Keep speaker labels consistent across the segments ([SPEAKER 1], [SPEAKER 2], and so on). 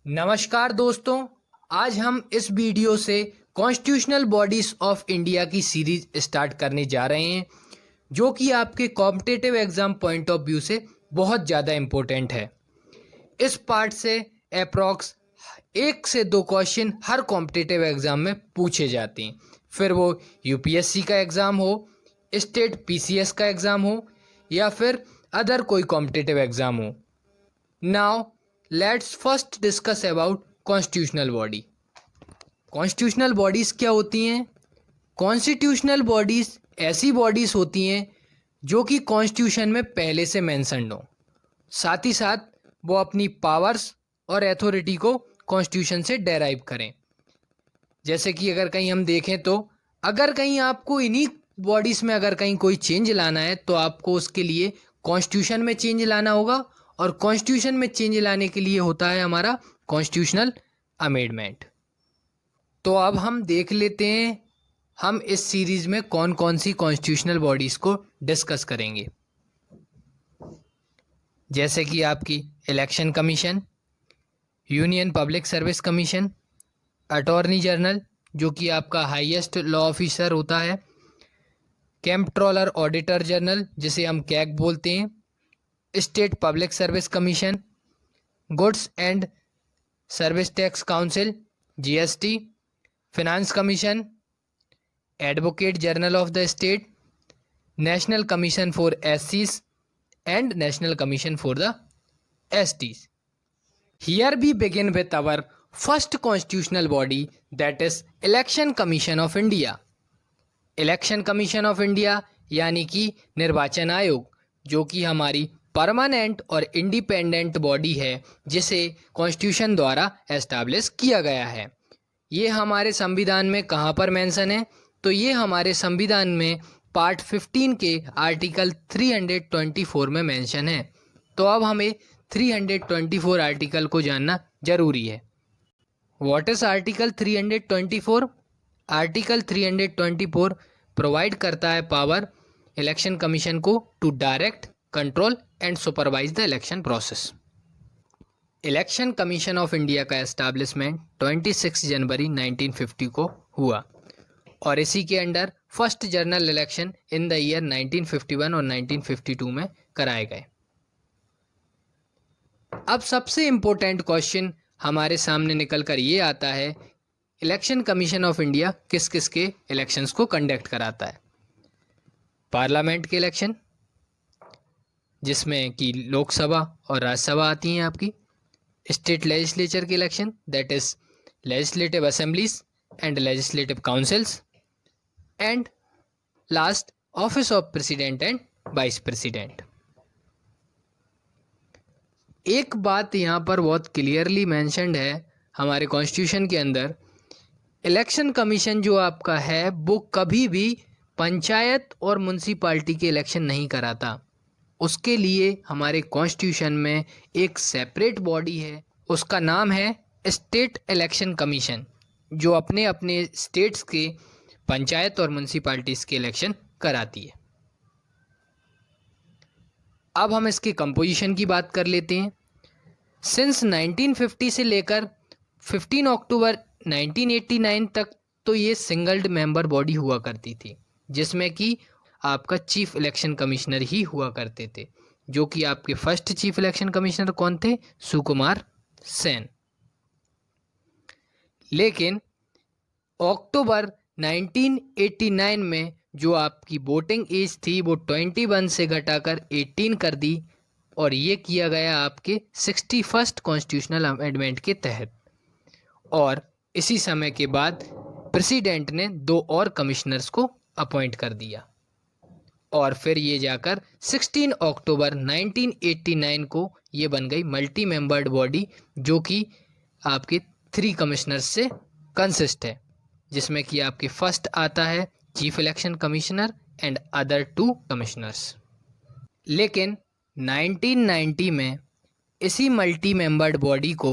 [SPEAKER 1] नमस्कार दोस्तों। आज हम इस वीडियो से कॉन्स्टिट्यूशनल बॉडीज ऑफ इंडिया की सीरीज स्टार्ट करने जा रहे हैं, जो कि आपके competitive exam point of view से बहुत ज़्यादा इम्पोर्टेंट है। इस पार्ट से अप्रॉक्स 1 से 2 क्वेश्चन हर कॉम्पिटिटिव एग्ज़ाम में पूछे जाते हैं, फिर वो यूपीएससी का एग्ज़ाम हो, स्टेट पीसीएस का एग्ज़ाम हो या फिर अदर कोई कॉम्पिटिटिव एग्ज़ाम हो। Now let's first discuss about constitutional body. Constitutional bodies क्या होती हैं? कॉन्स्टिट्यूशनल बॉडीज़ ऐसी बॉडीज़ होती हैं जो कि कॉन्स्टिट्यूशन में पहले से मेंशन्ड हो, साथ ही साथ वो अपनी पावर्स और अथॉरिटी को कॉन्स्टिट्यूशन से डेराइव करें। जैसे कि अगर कहीं हम देखें तो अगर कहीं आपको इन्हीं बॉडीज़ में अगर कहीं कोई चेंज लाना है तो आपको उसके लिए कॉन्स्टिट्यूशन में चेंज लाना होगा, और कॉन्स्टिट्यूशन में चेंज लाने के लिए होता है हमारा कॉन्स्टिट्यूशनल अमेंडमेंट। तो अब हम देख लेते हैं हम इस सीरीज़ में कौन कौन सी कॉन्स्टिट्यूशनल बॉडीज़ को डिस्कस करेंगे। जैसे कि आपकी election commission, union public service commission, attorney general जो कि आपका हाईएस्ट लॉ ऑफिसर होता है, कंप्ट्रोलर ऑडिटर जनरल जिसे हम कैग बोलते हैं, state public service commission, goods and service tax council GST, finance commission, advocate general of the state, national commission for एससीज and national commission for the STs. Here we begin with our first constitutional body, that is election commission of India. Election commission of India यानी कि निर्वाचन आयोग, जो कि हमारी permanent और independent body है जिसे कॉन्स्टिट्यूशन द्वारा एस्टैब्लिश किया गया है। ये हमारे संविधान में कहाँ पर मेंशन है? तो ये हमारे संविधान में पार्ट 15 के आर्टिकल 324 में मेंशन है। तो अब हमें 324 आर्टिकल को जानना जरूरी है। What is article 324? Article 324 provide करता है पावर इलेक्शन कमीशन को to direct, control and supervise the election process. Election commission of India का एस्टैब्लिशमेंट 26 जनवरी 1950 को हुआ और इसी के under first general election in the year 1951 और 1952 में कराए गए। अब सबसे इम्पोर्टेंट क्वेश्चन हमारे सामने निकल कर ये आता है, इलेक्शन कमीशन ऑफ इंडिया किस किस के इलेक्शंस को कंडक्ट कराता है? पार्लियामेंट के इलेक्शन, जिसमें कि लोकसभा और राज्यसभा आती हैं आपकी, स्टेट लेजिस्लेचर के election that is legislative assemblies and legislative councils, and last office of president and vice president. एक बात यहाँ पर बहुत क्लियरली मेंशन्ड है हमारे कॉन्स्टिट्यूशन के अंदर, इलेक्शन कमीशन जो आपका है वो कभी भी पंचायत और म्युनिसिपैलिटी के इलेक्शन नहीं कराता। उसके लिए हमारे कॉन्स्टिट्यूशन में एक सेपरेट बॉडी है, उसका नाम है स्टेट इलेक्शन कमीशन, जो अपने अपने स्टेट्स के पंचायत और म्युनिसिपैलिटीज़ के इलेक्शन कराती है। अब हम इसके कंपोजिशन की बात कर लेते हैं। सिंस 1950 से लेकर 15 अक्टूबर 1989 तक तो ये सिंगल्ड मेंबर बॉडी हुआ करती थी, जिसमें कि आपका चीफ इलेक्शन कमिश्नर ही हुआ करते थे, जो कि आपके फर्स्ट चीफ इलेक्शन कमिश्नर कौन थे? सुकुमार सेन। लेकिन अक्टूबर 1989 में जो आपकी वोटिंग एज थी वो 21 से घटाकर 18 कर दी, और ये किया गया आपके 61st कॉन्स्टिट्यूशनल अमेंडमेंट के तहत। और इसी समय के बाद प्रेसिडेंट ने 2 और कमिश्नर्स को अपॉइंट कर दिया, और फिर ये जाकर 16 अक्टूबर 1989 को ये बन गई मल्टी मेंबर्ड बॉडी, जो कि आपके 3 कमिश्नर्स से कंसिस्ट है, जिसमें कि आपके फर्स्ट आता है chief election commissioner and other 2 commissioners. लेकिन 1990 में इसी मल्टी मेंबर्ड बॉडी को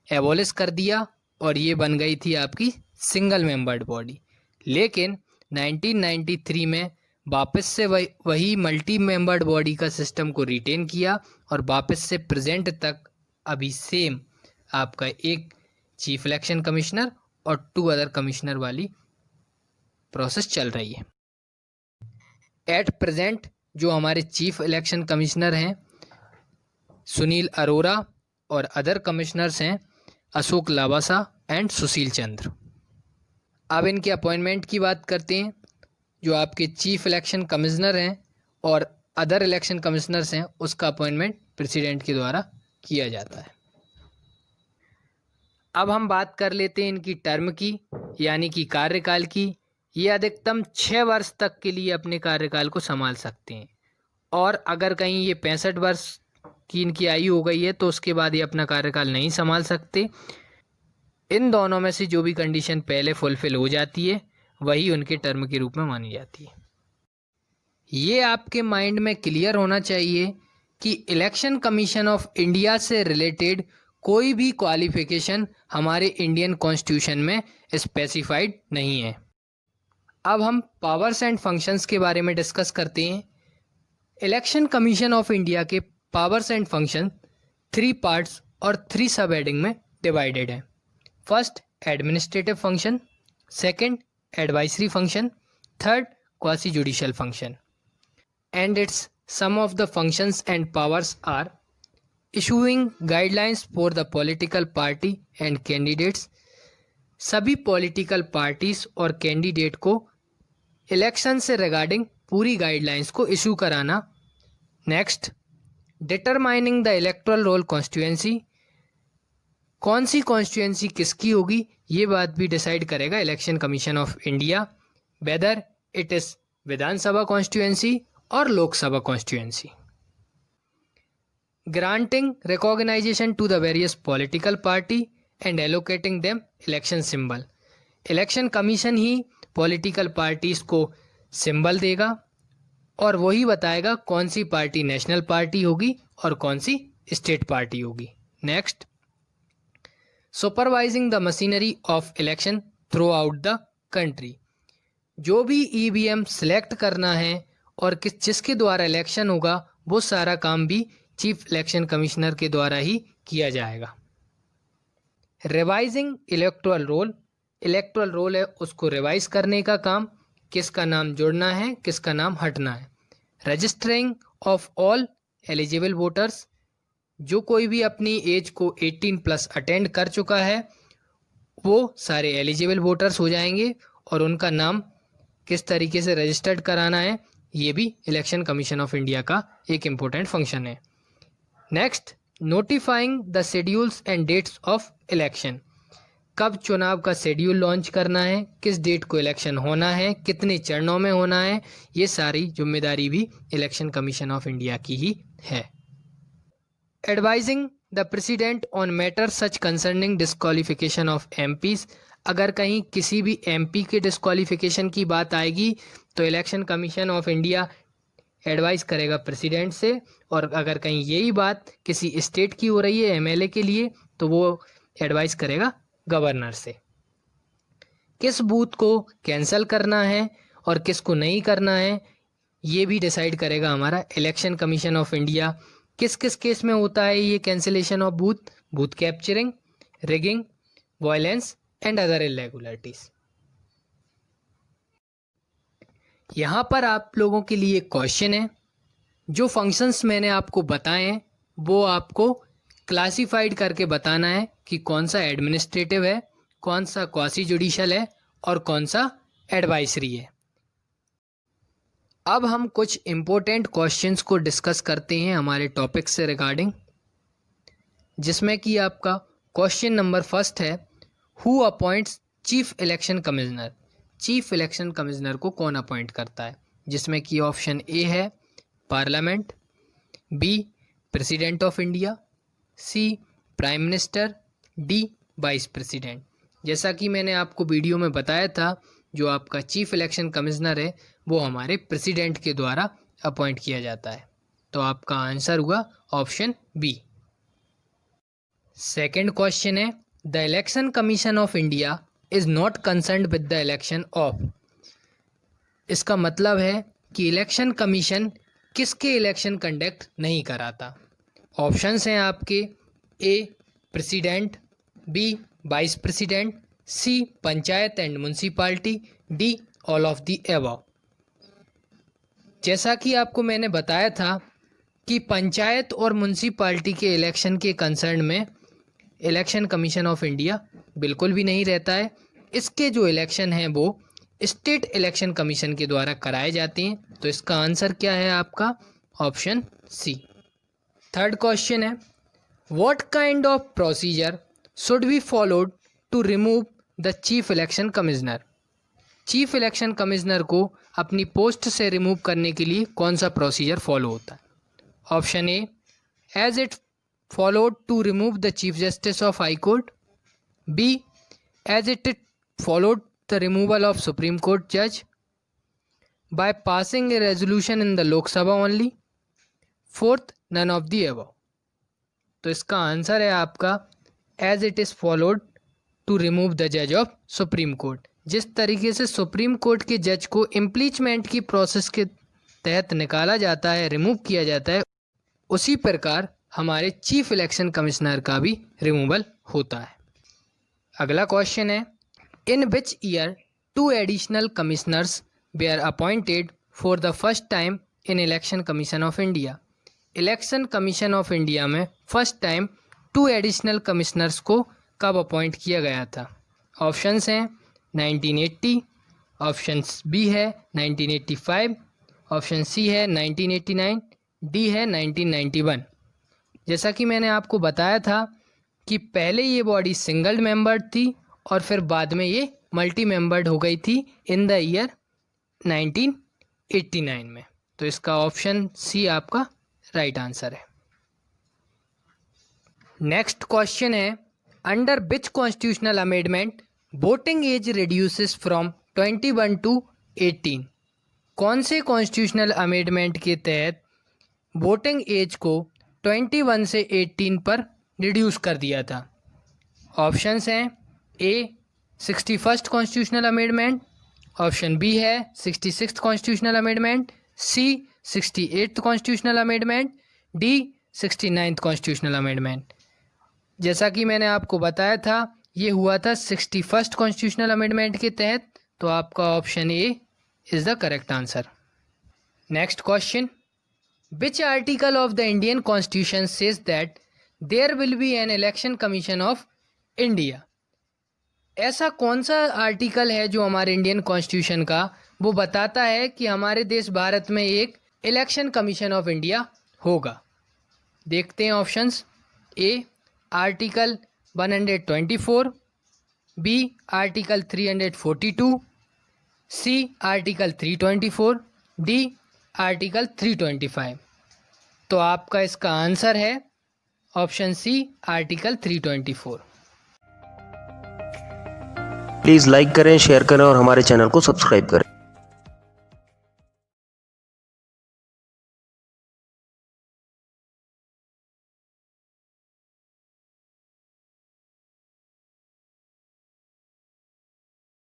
[SPEAKER 1] एबॉलिश कर दिया और ये बन गई थी आपकी सिंगल मेंबर्ड बॉडी। लेकिन 1993 में वापस से वही मल्टी मेंबर्ड बॉडी का सिस्टम को रिटेन किया और वापस से प्रेजेंट तक अभी सेम आपका एक चीफ इलेक्शन कमिश्नर और 2 अदर कमिश्नर वाली प्रोसेस चल रही है। एट प्रेजेंट जो हमारे चीफ इलेक्शन कमिश्नर हैं सुनील अरोरा और अदर कमिश्नर्स हैं अशोक लावासा एंड सुशील चंद्र। अब इनके अपॉइंटमेंट की बात करते हैं। जो आपके चीफ इलेक्शन कमिश्नर हैं और अदर इलेक्शन कमिश्नर्स हैं उसका अपॉइंटमेंट प्रेसिडेंट के द्वारा किया जाता है। अब हम बात कर लेते हैं इनकी टर्म की, यानी कि कार्यकाल की। ये अधिकतम 6 वर्ष तक के लिए अपने कार्यकाल को संभाल सकते हैं, और अगर कहीं ये 65 वर्ष की इनकी आयु हो गई है तो उसके बाद ये अपना कार्यकाल नहीं संभाल सकते। इन दोनों में से जो भी कंडीशन पहले फुलफिल हो जाती है वही उनके टर्म के रूप में मानी जाती है। ये आपके माइंड में क्लियर होना चाहिए कि इलेक्शन कमीशन ऑफ इंडिया से रिलेटेड कोई भी क्वालिफिकेशन हमारे इंडियन कॉन्स्टिट्यूशन में स्पेसिफाइड नहीं है। अब हम पावर्स एंड फंक्शंस के बारे में डिस्कस करते हैं। इलेक्शन कमीशन ऑफ इंडिया के पावर्स एंड फंक्शन 3 पार्ट्स और 3 सब हेडिंग में डिवाइडेड है। First administrative function, second advisory function, third quasi judicial function. And its some of the functions and powers are issuing guidelines for the political party and candidates. सभी political parties और candidate को इलेक्शन से regarding पूरी guidelines को issue कराना। Next determining the electoral roll constituency, कौन सी constituency किसकी होगी ये बात भी डिसाइड करेगा election commission of India, whether it is Vidhan Sabha constituency और Lok Sabha constituency. Granting recognisation to the various political party and allocating them election symbol. Election commission ही political parties को सिंबल देगा और वही बताएगा कौन सी पार्टी नेशनल पार्टी होगी और कौन सी स्टेट पार्टी होगी। Next supervising the machinery of election through out the country. जो भी ईवीएम सेलेक्ट करना है और जिसके द्वारा इलेक्शन होगा वो सारा काम भी चीफ इलेक्शन कमिश्नर के द्वारा ही किया जाएगा। Revising electoral roll, electoral roll है उसको रिवाइज करने का काम, किसका नाम जुड़ना है किसका नाम हटना है। Registering of all eligible voters, जो कोई भी अपनी एज को 18+ अटेंड कर चुका है वो सारे एलिजिबल वोटर्स हो जाएंगे और उनका नाम किस तरीके से रजिस्टर्ड कराना है ये भी इलेक्शन कमीशन ऑफ इंडिया का एक इम्पोर्टेंट फंक्शन है। Next notifying the schedules and dates of election, कब चुनाव का शेड्यूल लॉन्च करना है, किस डेट को इलेक्शन होना है, कितने चरणों में होना है, ये सारी जिम्मेदारी भी इलेक्शन कमीशन ऑफ इंडिया की ही है। Advising the president on matter such concerning disqualification of MPs, अगर कहीं किसी भी एमपी के डिस्क्वालिफिकेशन की बात आएगी तो election commission of India advice करेगा प्रेसिडेंट से, और अगर कहीं यही बात किसी स्टेट की हो रही है एमएलए के लिए तो वो एडवाइस करेगा गवर्नर से। किस बूथ को कैंसिल करना है और किसको नहीं करना है ये भी डिसाइड करेगा हमारा इलेक्शन कमीशन ऑफ इंडिया। किस किस केस में होता है ये cancellation of booth, booth capturing, rigging, violence and other irregularities. यहाँ पर आप लोगों के लिए क्वेश्चन है, जो फंक्शंस मैंने आपको बताए हैं वो आपको क्लासिफाइड करके बताना है कि कौन सा एडमिनिस्ट्रेटिव है, कौन सा क्वासी जुडिशियल है और कौन सा एडवाइजरी है। अब हम कुछ इम्पोर्टेंट क्वेश्चंस को डिस्कस करते हैं हमारे टॉपिक से रिगार्डिंग, जिसमें कि आपका क्वेश्चन नंबर फर्स्ट है, who appoints chief election commissioner. Chief election commissioner को कौन अपॉइंट करता है, जिसमें कि ऑप्शन ए है parliament, B president of India, C prime minister, D vice president. जैसा कि मैंने आपको वीडियो में बताया था जो आपका चीफ इलेक्शन कमिश्नर है वो हमारे प्रेसिडेंट के द्वारा अपॉइंट किया जाता है, तो आपका आंसर हुआ ऑप्शन बी। सेकंड क्वेश्चन है, the election commission of India is not concerned with the election of. इसका मतलब है कि इलेक्शन कमीशन किसके इलेक्शन कंडक्ट नहीं कराता। ऑप्शंस हैं आपके, A president, B vice president, C panchayat and municipality, D all of the above. जैसा कि आपको मैंने बताया था कि पंचायत और म्युनिसिपैलिटी के इलेक्शन के कंसर्न में इलेक्शन कमीशन ऑफ इंडिया बिल्कुल भी नहीं रहता है। इसके जो इलेक्शन हैं वो स्टेट इलेक्शन कमीशन के द्वारा कराए जाते हैं। तो इसका आंसर क्या है आपका? Option C. थर्ड क्वेश्चन है, what kind of procedure should be followed to remove the chief election commissioner. Chief election commissioner को अपनी पोस्ट से रिमूव करने के लिए कौन सा प्रोसीजर फॉलो होता है? Option A, as it followed to remove the chief justice of high court, B as it followed the removal of supreme court जज by passing a resolution in the Lok Sabha only, fourth none of the above. तो इसका answer है आपका as it is followed to remove the जज of supreme court. जिस तरीके से supreme court के जज को इम्पीचमेंट की प्रोसेस के तहत निकाला जाता है, रिमूव किया जाता है, उसी प्रकार हमारे चीफ इलेक्शन कमिश्नर का भी रिमूवल होता है। अगला क्वेश्चन है, in which year 2 additional commissioners were appointed for the first time in election commission of India. Election commission of India में फर्स्ट टाइम 2 एडिशनल कमिश्नर्स को कब अपॉइंट किया गया था? ऑप्शंस हैं 1980, ऑप्शन बी है 1985, ऑप्शन सी है 1989, डी है 1991। जैसा कि मैंने आपको बताया था कि पहले ये बॉडी सिंगल मेंबर्ड थी और फिर बाद में ये मल्टी मेंबर्ड हो गई थी इन द ईयर 1989 में। तो इसका ऑप्शन सी आपका राइट आंसर है। नेक्स्ट क्वेश्चन है, under which constitutional amendment voting age reduces from 21 to 18। कौन से कॉन्स्टिट्यूशनल अमेंडमेंट के तहत वोटिंग एज को 21 से 18 पर रिड्यूस कर दिया था? ऑप्शंस हैं A 61st constitutional amendment, option B है 66th constitutional amendment, C 68th constitutional amendment, D 69th constitutional amendment. जैसा कि मैंने आपको बताया था ये हुआ था 61st कॉन्स्टिट्यूशनल अमेंडमेंट के तहत। तो आपका option A is the correct answer. Next question, which article of the Indian constitution says that there will be an election commission of India. ऐसा कौन सा आर्टिकल है जो हमारे इंडियन कॉन्स्टिट्यूशन का वो बताता है कि हमारे देश भारत में एक इलेक्शन कमीशन ऑफ इंडिया होगा? देखते हैं options. A article 124, B article 342, C article 324, D article 325। तो आपका इसका आंसर है option C article 324।
[SPEAKER 2] Please like करें, शेयर करें और हमारे चैनल को सब्सक्राइब करें।